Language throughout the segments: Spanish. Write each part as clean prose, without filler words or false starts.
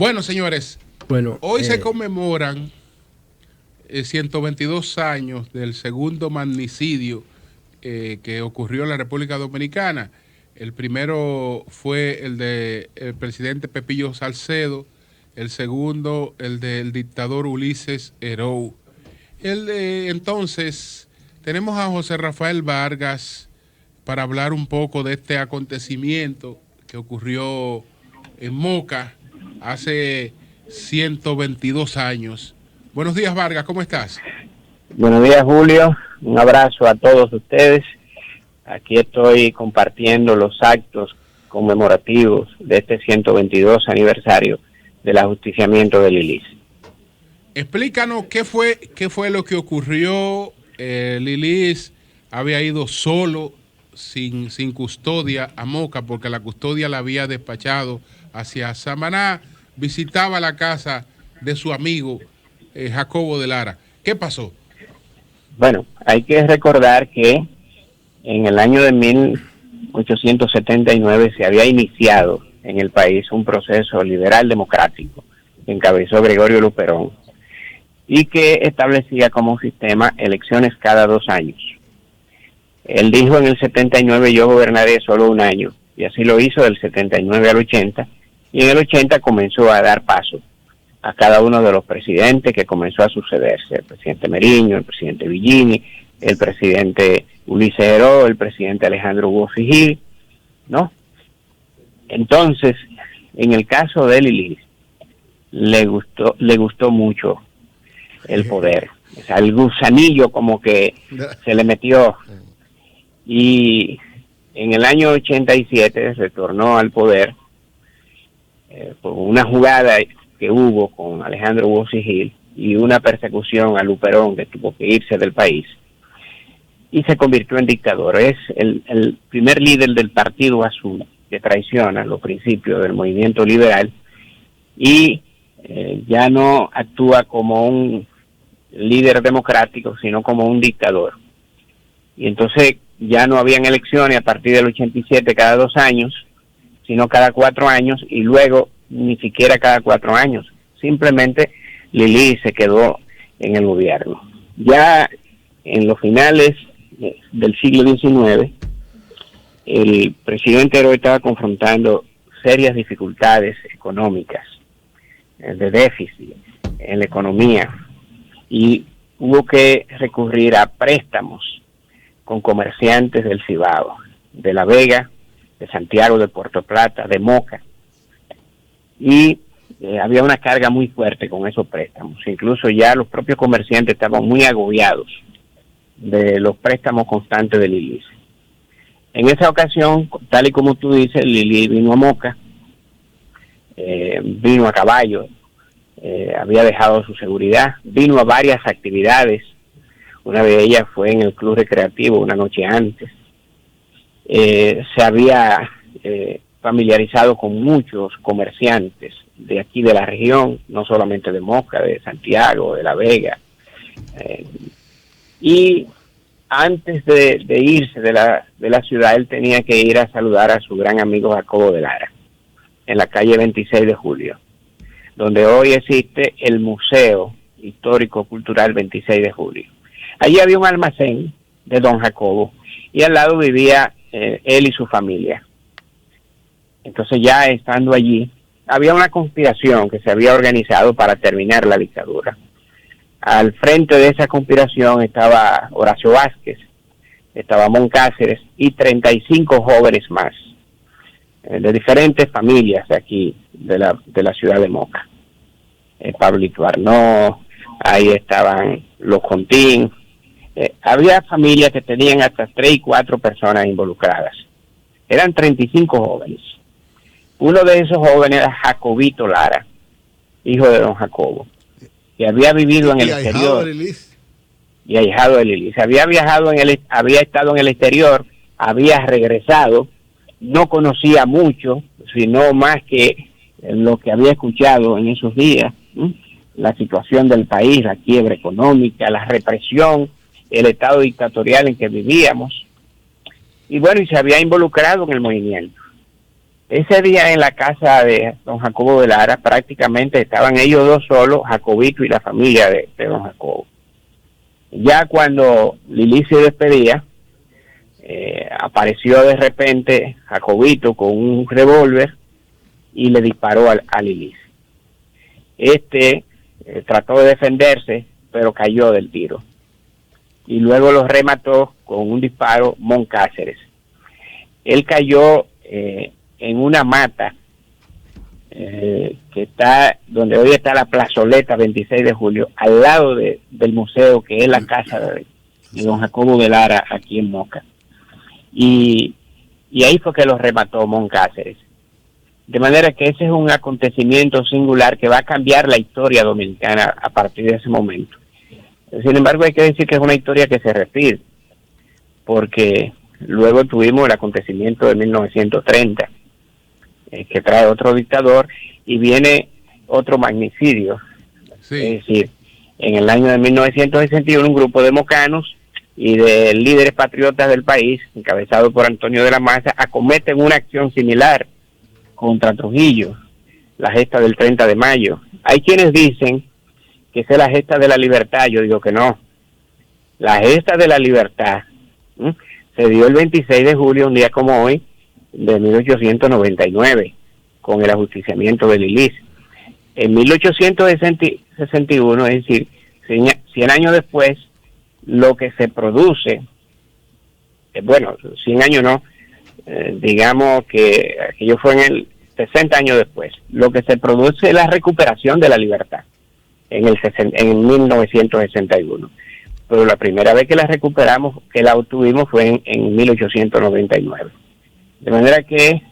Bueno, señores, Bueno, hoy se conmemoran 122 años del segundo magnicidio que ocurrió en la República Dominicana. El primero fue el del presidente Pepillo Salcedo, el segundo el del dictador Ulises Herou. Entonces, tenemos a José Rafael Vargas para hablar un poco de este acontecimiento que ocurrió en Moca hace 122 años. Buenos días, Vargas, ¿cómo estás? Buenos días, Julio. Un abrazo a todos ustedes. Aquí estoy compartiendo los actos conmemorativos de este 122 aniversario del ajusticiamiento de Lilis. Explícanos qué fue lo que ocurrió. Lilis había ido solo, sin custodia, a Moca, porque la custodia la había despachado hacia Samaná. Visitaba la casa de su amigo Jacobo de Lara. ¿Qué pasó? Bueno, hay que recordar que en el año de 1879 se había iniciado en el país un proceso liberal democrático que encabezó Gregorio Luperón y que establecía como sistema elecciones cada 2 años. Él dijo en el 79: yo gobernaré solo 1 año, y así lo hizo del 79 al 80, y en el 80 comenzó a dar paso a cada uno de los presidentes que comenzó a sucederse: el presidente Meriño, el presidente Villini, el presidente Ulises Herou, el presidente Alejandro Hugo Figil, ¿no? Entonces, en el caso de Lilis, le gustó mucho el poder. O sea, el gusanillo como que se le metió, y en el año 87 retornó al poder por una jugada que hubo con Alejandro Hugo Figil y una persecución a Luperón, que tuvo que irse del país, y se convirtió en dictador. Es el primer líder del Partido Azul que traiciona los principios del movimiento liberal y ya no actúa como un líder democrático, sino como un dictador. Y entonces ya no habían elecciones a partir del 87 cada 2 años, sino cada 4 años, y luego ni siquiera cada 4 años. Simplemente Lili se quedó en el gobierno. Ya en los finales del siglo XIX, el presidente Herou estaba confrontando serias dificultades económicas, de déficit en la economía, y hubo que recurrir a préstamos con comerciantes del Cibao, de La Vega, de Santiago, de Puerto Plata, de Moca, y había una carga muy fuerte con esos préstamos. Incluso ya los propios comerciantes estaban muy agobiados de los préstamos constantes de Lilis. En esa ocasión, tal y como tú dices, Lilis vino a Moca, vino a caballo, había dejado su seguridad, vino a varias actividades. Una de ellas fue en el club recreativo una noche antes. Se había familiarizado con muchos comerciantes de aquí de la región, no solamente de Moca, de Santiago, de La Vega. Y antes de irse de la ciudad, él tenía que ir a saludar a su gran amigo Jacobo de Lara, en la calle 26 de Julio, donde hoy existe el Museo Histórico Cultural 26 de Julio. Allí había un almacén de don Jacobo, y al lado vivía él y su familia. Entonces, ya estando allí, había una conspiración que se había organizado para terminar la dictadura. Al frente de esa conspiración estaba Horacio Vázquez, estaba Moncáceres y 35 jóvenes más, de diferentes familias de aquí, de la ciudad de Moca. Pablito Arnó, ahí estaban los Contín. Había familias que tenían hasta 3 y 4 personas involucradas. Eran 35 jóvenes. Uno de esos jóvenes era Jacobito Lara, hijo de don Jacobo, que había vivido en el exterior. Y ahijado de Lilis. Había estado en el exterior, había regresado, no conocía mucho, sino más que lo que había escuchado en esos días, la situación del país, la quiebra económica, la represión, el estado dictatorial en que vivíamos. Y bueno, y se había involucrado en el movimiento. Ese día en la casa de don Jacobo de Lara prácticamente estaban ellos dos solos, Jacobito y la familia de don Jacobo. Ya cuando Lili se despedía, apareció de repente Jacobito con un revólver y le disparó a Lili. Trató de defenderse, pero cayó del tiro. Y luego lo remató con un disparo Mon Cáceres. Él cayó en una mata que está donde hoy está la plazoleta 26 de julio, al lado del museo que es la casa de don Jacobo de Lara aquí en Moca. Y ahí fue que lo remató Mon Cáceres. De manera que ese es un acontecimiento singular que va a cambiar la historia dominicana a partir de ese momento. Sin embargo, hay que decir que es una historia que se repite, porque luego tuvimos el acontecimiento de 1930, que trae otro dictador, y viene otro magnicidio. Sí. Es decir, en el año de 1961 un grupo de mocanos y de líderes patriotas del país, encabezado por Antonio de la Maza, acometen una acción similar contra Trujillo, la gesta del 30 de mayo. Hay quienes dicen que esa es la gesta de la libertad. Yo digo que no. La gesta de la libertad se dio el 26 de julio, un día como hoy, de 1899, con el ajusticiamiento de Lilis. En 1861, es decir, 100 años después, lo que se produce, 100 años no, digamos que aquello fue en el 60 años después, lo que se produce es la recuperación de la libertad en 1961. Pero la primera vez que la recuperamos, que la obtuvimos, fue en 1899. De manera que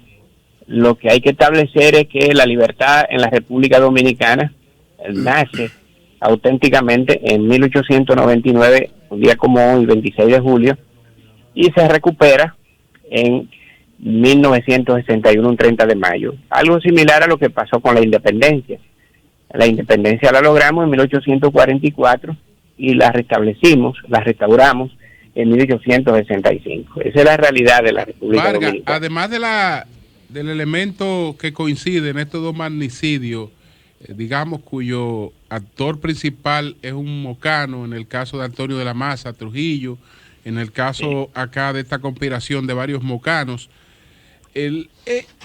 lo que hay que establecer es que la libertad en la República Dominicana nace auténticamente en 1899, un día como hoy, 26 de julio, y se recupera en 1961, un 30 de mayo. Algo similar a lo que pasó con la independencia. La independencia la logramos en 1844 y la restauramos en 1865. Esa es la realidad de la República Vargas, Dominicana. Además del elemento que coincide en estos dos magnicidios, digamos, cuyo actor principal es un mocano, en el caso de Antonio de la Maza, Trujillo, en el caso acá de esta conspiración de varios mocanos,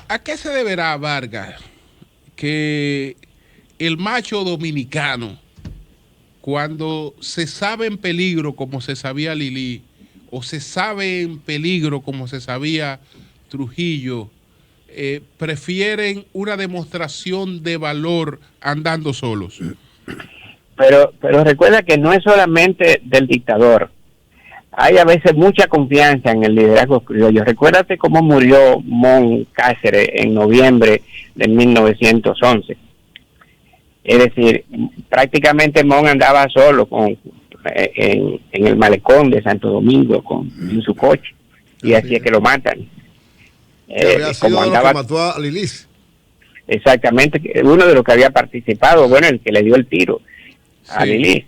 ¿a qué se deberá, Vargas, que el macho dominicano, cuando se sabe en peligro como se sabía Lili, o se sabe en peligro como se sabía Trujillo, prefieren una demostración de valor andando solos? Pero recuerda que no es solamente del dictador. Hay a veces mucha confianza en el liderazgo criollo. Recuérdate cómo murió Mon Cáceres en noviembre de 1911. Es decir, prácticamente Mon andaba solo en el malecón de Santo Domingo en su coche, y así es que lo matan. Había sido lo que mató a Lilis. Exactamente, uno de los que había participado, el que le dio el tiro a Lilis.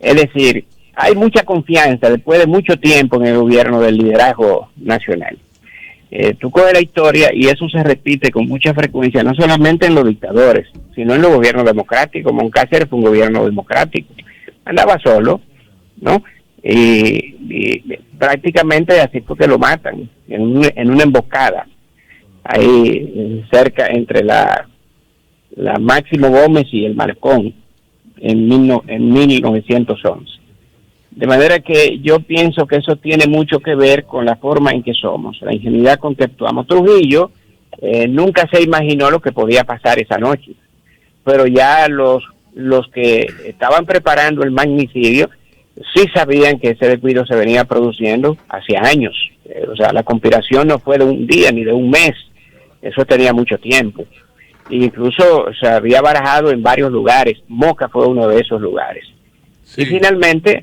Es decir, hay mucha confianza después de mucho tiempo en el gobierno del liderazgo nacional. Tú coges la historia y eso se repite con mucha frecuencia, no solamente en los dictadores, sino en los gobiernos democráticos. Mon Cáceres fue un gobierno democrático. Andaba solo, ¿no? Y prácticamente así fue que lo matan, en una emboscada, ahí cerca entre la Máximo Gómez y el Malecón, en 1911. De manera que yo pienso que eso tiene mucho que ver con la forma en que somos, la ingenuidad con que actuamos. Trujillo nunca se imaginó lo que podía pasar esa noche, pero ya los que estaban preparando el magnicidio sí sabían que ese descuido se venía produciendo hace años. O sea, la conspiración no fue de un día ni de un mes, eso tenía mucho tiempo. Incluso se había barajado en varios lugares. Moca fue uno de esos lugares. Sí. Y finalmente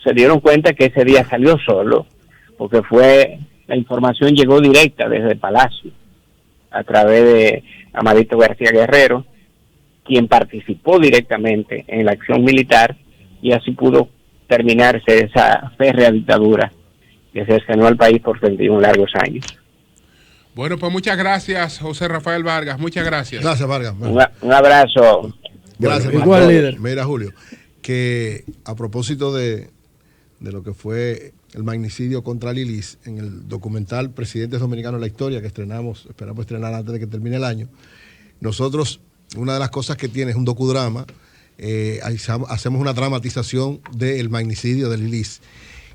se dieron cuenta que ese día salió solo, porque la información llegó directa desde el Palacio, a través de Amadito García Guerrero, quien participó directamente en la acción militar, y así pudo terminarse esa férrea dictadura que se cercenó al país por 31 largos años. Bueno, pues muchas gracias, José Rafael Vargas. Muchas gracias. Gracias, Vargas. Un abrazo. Gracias. Igual, líder. Mira, Julio, que a propósito de lo que fue el magnicidio contra Lilis, en el documental Presidentes Dominicanos de la Historia, que esperamos estrenar antes de que termine el año, nosotros, una de las cosas que tiene es un docudrama, hacemos una dramatización del magnicidio de Lilis.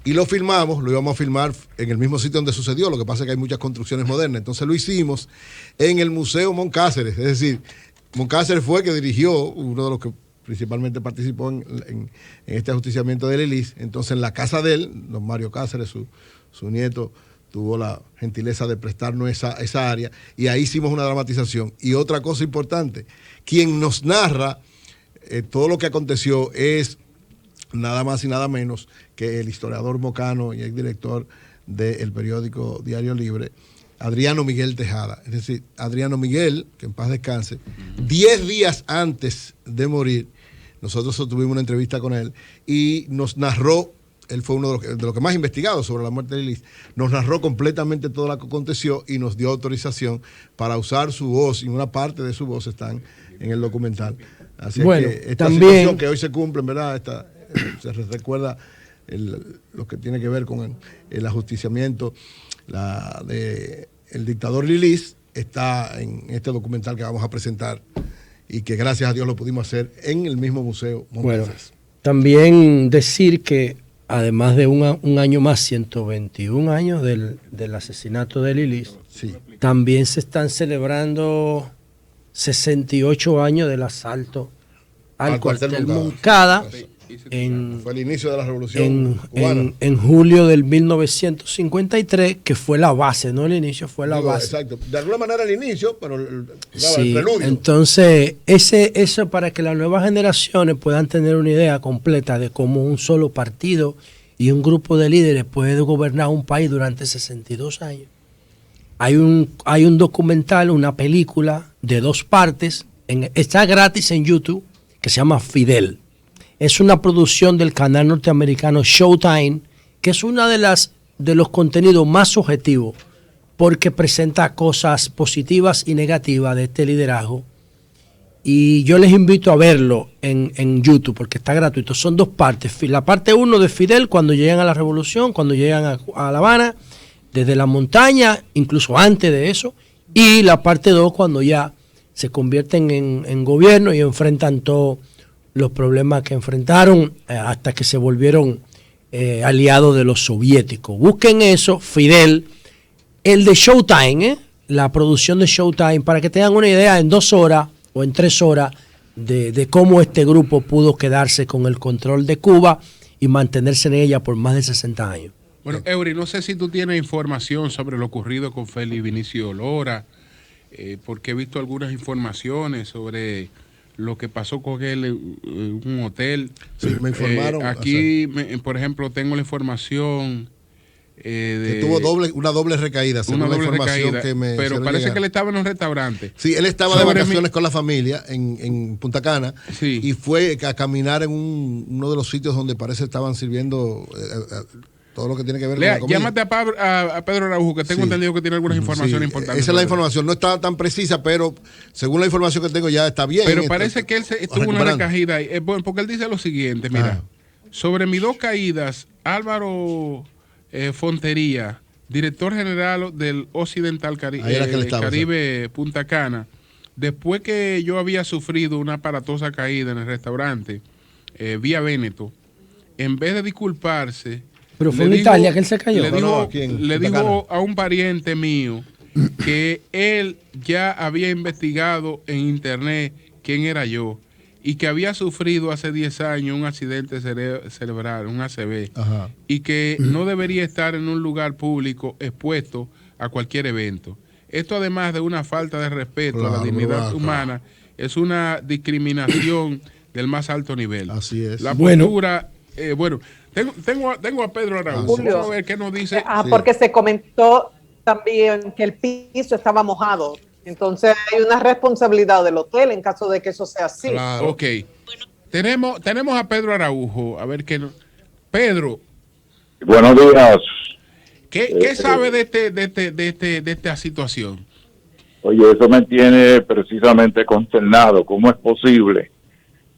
Y lo filmamos, lo íbamos a filmar en el mismo sitio donde sucedió, lo que pasa es que hay muchas construcciones modernas. Entonces lo hicimos en el Museo Moncáceres, es decir, Moncáceres fue el que dirigió, uno de los que principalmente participó en este ajusticiamiento de Lilis. Entonces en la casa de él, don Mario Cáceres, su nieto, tuvo la gentileza de prestarnos esa área, y ahí hicimos una dramatización. Y otra cosa importante, quien nos narra todo lo que aconteció es nada más y nada menos que el historiador mocano y exdirector del periódico Diario Libre, Adriano Miguel Tejada. Es decir, Adriano Miguel, que en paz descanse, 10 días antes de morir, nosotros tuvimos una entrevista con él y nos narró, él fue uno de los que más investigado sobre la muerte de Lilis, nos narró completamente todo lo que aconteció y nos dio autorización para usar su voz, y una parte de su voz están en el documental. Así bueno, es que esta también situación que hoy se cumple, en verdad, se recuerda lo que tiene que ver con el ajusticiamiento el dictador Lilis, está en este documental que vamos a presentar y que gracias a Dios lo pudimos hacer en el mismo museo Moncáceres. Bueno, también decir que además de un año más, 121 años del asesinato de Lilis, sí, también se están celebrando 68 años del asalto al cuartel Moncada. Fue el inicio de la revolución cubana. En julio del 1953, que fue la base, no el inicio, fue la base. Exacto. De alguna manera el inicio, pero el preludio. Entonces, eso para que las nuevas generaciones puedan tener una idea completa de cómo un solo partido y un grupo de líderes puede gobernar un país durante 62 años. Hay un documental, una película de 2 partes, está gratis en YouTube, que se llama Fidel. Es una producción del canal norteamericano Showtime, que es una de los contenidos más objetivos, porque presenta cosas positivas y negativas de este liderazgo. Y yo les invito a verlo en YouTube, porque está gratuito. Son 2 partes. La parte 1 de Fidel, cuando llegan a la revolución, cuando llegan a La Habana, desde la montaña, incluso antes de eso. Y la parte 2, cuando ya se convierten en gobierno y enfrentan todos los problemas que enfrentaron hasta que se volvieron aliados de los soviéticos. Busquen eso, Fidel, el de Showtime, la producción de Showtime, para que tengan una idea en 2 horas o en 3 horas de cómo este grupo pudo quedarse con el control de Cuba y mantenerse en ella por más de 60 años. Bueno, Eury, no sé si tú tienes información sobre lo ocurrido con Félix Vinicio Lora, porque he visto algunas informaciones sobre lo que pasó con él en un hotel. Sí, me informaron. Aquí, por ejemplo, tengo la información que tuvo una doble recaída, según la información que me pero parece llegar. Que él estaba en un restaurante. Sí, él estaba de vacaciones con la familia en Punta Cana, sí, y fue a caminar en uno de los sitios donde parece estaban sirviendo todo lo que tiene que ver con la comida. Llámate a Pedro Araujo, que tengo entendido que tiene algunas informaciones importantes. Esa es la información, no está tan precisa, pero según la información que tengo ya está bien. Pero parece que él tuvo una recaída ahí, porque él dice lo siguiente, mira, sobre mis 2 caídas, Álvaro Fontería, director general del Occidental Caribe Punta Cana, después que yo había sufrido una aparatosa caída en el restaurante Vía Véneto, en vez de disculparse, pero fue en Italia que él se cayó. Le dijo a un pariente mío que él ya había investigado en internet quién era yo y que había sufrido hace 10 años un accidente cerebral, un ACV, y que no debería estar en un lugar público expuesto a cualquier evento. Esto, además de una falta de respeto a la dignidad humana, es una discriminación del más alto nivel. Así es. La postura, tengo a Pedro Araujo. Vamos a ver qué nos dice. Porque se comentó también que el piso estaba mojado. Entonces hay una responsabilidad del hotel en caso de que eso sea así. Claro. Ok. Tenemos a Pedro Araujo. A ver qué. Pedro. Buenos días. ¿Qué sabe de esta situación? Oye, eso me tiene precisamente consternado. ¿Cómo es posible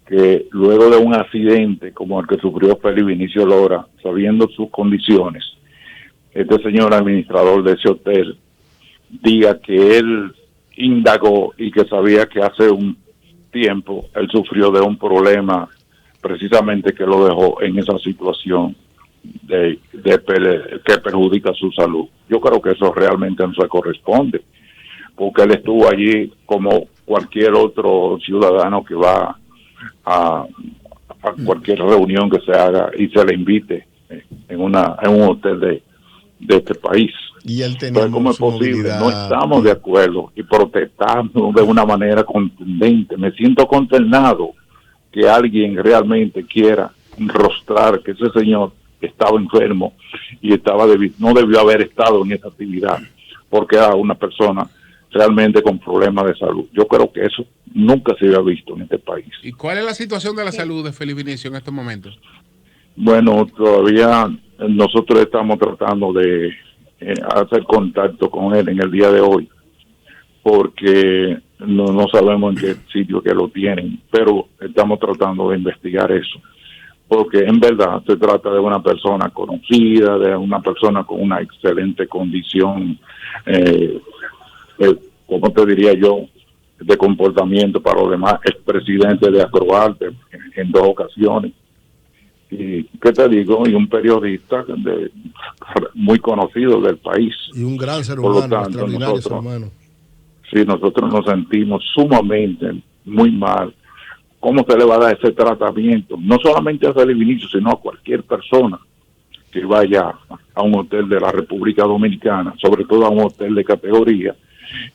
que luego de un accidente como el que sufrió Félix Vinicio Lora, sabiendo sus condiciones, este señor administrador de ese hotel diga que él indagó y que sabía que hace un tiempo él sufrió de un problema precisamente que lo dejó en esa situación que perjudica su salud? Yo creo que eso realmente no se corresponde, porque él estuvo allí como cualquier otro ciudadano que va a cualquier reunión que se haga y se le invite en un hotel de este país. Y él tenía. Entonces, ¿cómo es posible? No estamos de acuerdo y protestamos de una manera contundente. Me siento consternado que alguien realmente quiera enrostrar que ese señor estaba enfermo y no debió haber estado en esa actividad porque era una persona realmente con problemas de salud. Yo creo que eso nunca se había visto en este país. ¿Y cuál es la situación de la salud de Félix Vinicio en estos momentos? Bueno, todavía nosotros estamos tratando de hacer contacto con él en el día de hoy, porque no sabemos en qué sitio que lo tienen, pero estamos tratando de investigar eso, porque en verdad se trata de una persona conocida, de una persona con una excelente condición, como te diría yo, de comportamiento para los demás, expresidente de Acroarte en 2 ocasiones. Y qué te digo, y un periodista muy conocido del país. Y un gran ser Por lo humano, tanto, extraordinario ser humano. Sí, nosotros nos sentimos sumamente muy mal. ¿Cómo se le va a dar ese tratamiento? No solamente a Félix Vinicio, sino a cualquier persona que vaya a un hotel de la República Dominicana, sobre todo a un hotel de categoría,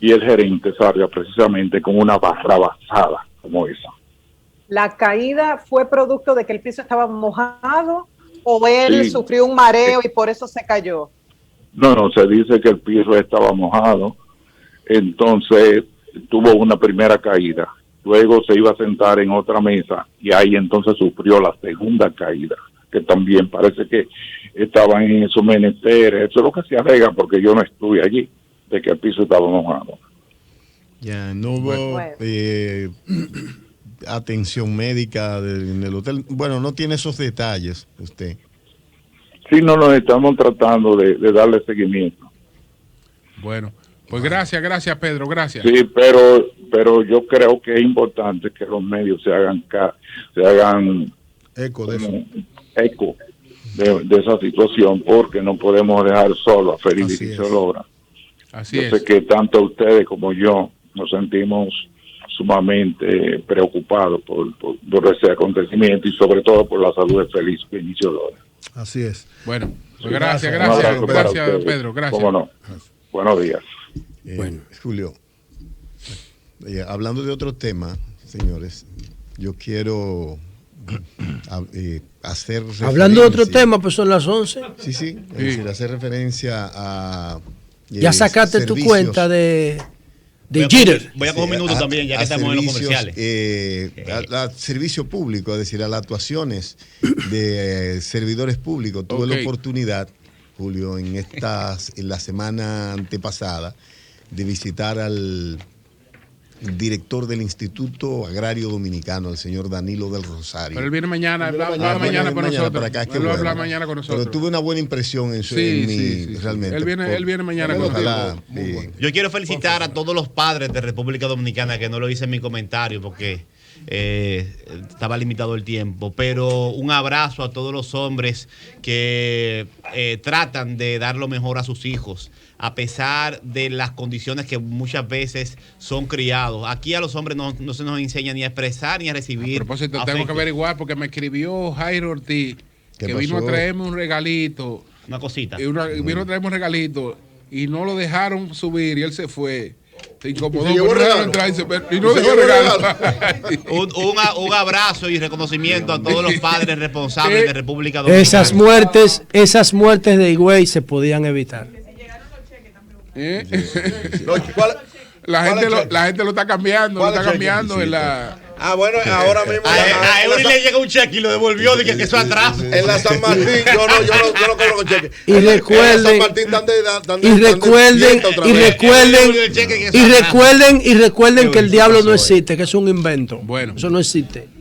y el gerente salga precisamente con una barra basada como esa. ¿La caída fue producto de que el piso estaba mojado o él sufrió un mareo y por eso se cayó? No, se dice que el piso estaba mojado, entonces tuvo una primera caída, luego se iba a sentar en otra mesa y ahí entonces sufrió la segunda caída, que también parece que estaban en esos menesteres. Eso es lo que se alega porque yo no estuve allí, de que el piso estaba mojado. Ya, no hubo atención médica en el hotel. Bueno, no tiene esos detalles usted. Sí, no, nos estamos tratando de darle seguimiento. Bueno, pues gracias Pedro, gracias. Sí, pero yo creo que es importante que los medios se hagan eco de eso. Eco de esa situación, porque no podemos dejar solo a Félix Vinicio Lora. Así yo sé que tanto ustedes como yo nos sentimos sumamente preocupados por ese acontecimiento y sobre todo por la salud de Félix Vinicio Lora. Así es. Bueno, pues gracias Pedro, gracias. Cómo no. Buenos días. Bueno, Julio, hablando de otro tema, señores, yo quiero hacer referencia. Hablando de otro tema, pues son las 11. Sí, es decir, hacer referencia a... ya sacaste tu cuenta de Jeter. Voy a coger un minuto también, ya que estamos en los comerciales. A servicio público, es decir, a las actuaciones de servidores públicos. Tuve la oportunidad, Julio, en la semana antepasada, de visitar al director del Instituto Agrario Dominicano, el señor Danilo del Rosario. Pero él viene mañana, mañana con nosotros. Él va a hablar mañana con nosotros. Pero tuve una buena impresión en mí, realmente. Él viene mañana con nosotros. Yo quiero felicitar a todos los padres de República Dominicana, que no lo hice en mi comentario porque estaba limitado el tiempo, pero un abrazo a todos los hombres que tratan de dar lo mejor a sus hijos, a pesar de las condiciones que muchas veces son criados. Aquí a los hombres no se nos enseña ni a expresar ni a recibir. A propósito, tengo que averiguar porque me escribió Jairo Ortiz que vino a traerme un regalito. Una cosita. Vino a traerme un regalito y no lo dejaron subir y él se fue. Se incomodó. Y no dejó regalo. Un abrazo y reconocimiento a todos los padres responsables de República Dominicana. Esas muertes de Higüey se podían evitar. La gente lo está cambiando, en la Bueno, ahora mismo. A Eury le llega un cheque y lo devolvió, dije que eso atrás. En la San Martín, yo no cobro con cheque. Y recuerden, recuerden que el diablo no existe, que es un invento. Bueno. Eso no existe.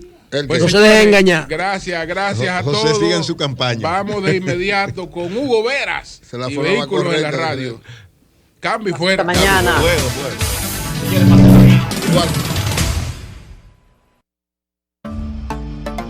Pues, no se dejen engañar. Gracias a José todos. sigue en su campaña. Vamos de inmediato con Hugo Veras y Vehículos en la Radio. Cambio y fuera. Hasta mañana. Fuego.